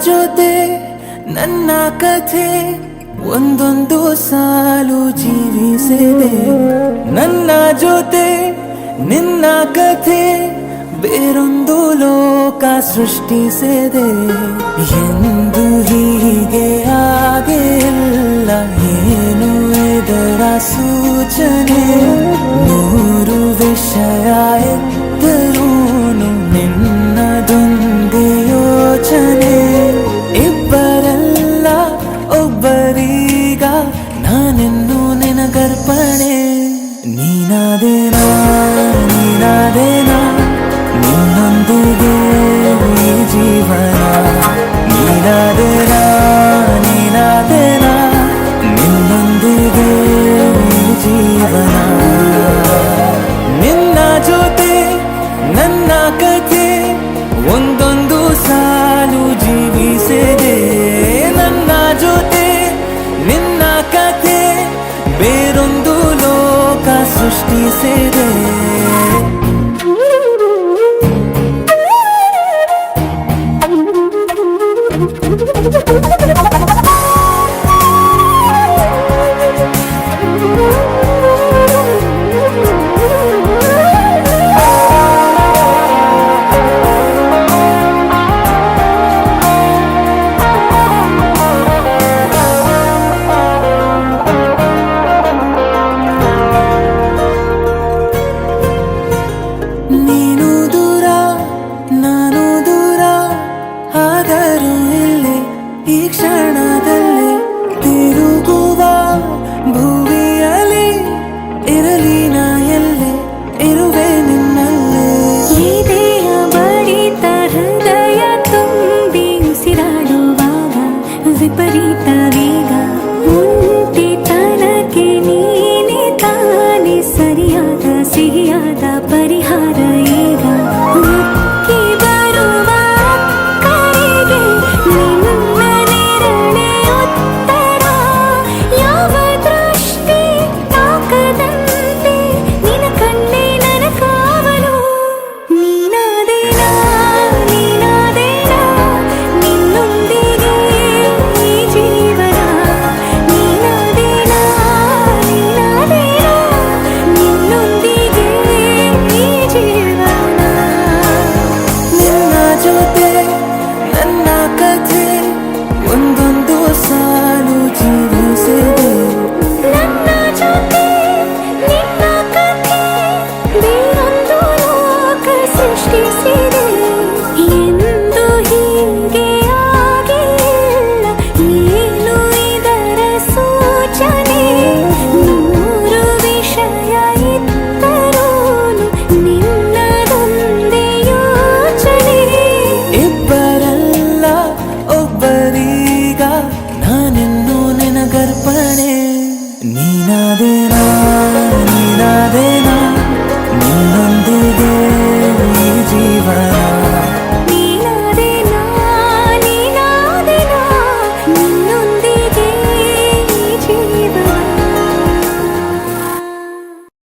ಜೊತೆ ನನ್ನ ಕಥೆ ಒಂದೊಂದು ಸಾಲು ಜೀವಿಸಿದೆ. ನನ್ನ ಜೊತೆ ನಿನ್ನ ಕಥೆ ಬೇರೊಂದು ಲೋಕ ಸೃಷ್ಟಿಸಿದೆ. ಎಂದು ಹೀಗೆ ಆಗಿಲ್ಲ, ಏನು ಇದರ ಸೂಚನೆ? ನೂರು ವಿಷಯ ಇದ್ದರೂನು ನಿನ್ನದೊಂದೇ ಯೋಚನೆ. ಇಬ್ಬರಲ್ಲ ಒಬ್ಬರೀಗ ನಾನೆನ್ನು ನಿನಗರ್ಪಣೆ. ನೀನಾದೇನಾ ನೀನಾದೇನಾ ನಿನ್ನೊಂದಿಗೆ ಈ ಜೀವನ. ನೀನಾದೇನಾ ನೀನಾದೇನಾ ನಿನ್ನೊಂದಿಗೆ ಈ ಜೀವನ. ನಿನ್ನ ಜೊತೆ ನನ್ನ ಕಥೆ ಒಂದೊಂದು ಸಾಲು ಜೀವಿಸಿದೆ. ನನ್ನ ಜೊತೆ ನಿನ್ನ ಕಥೆ ಬೇರೊಂದು ಲೋಕ ಸೃಷ್ಟಿಸಿದೆ.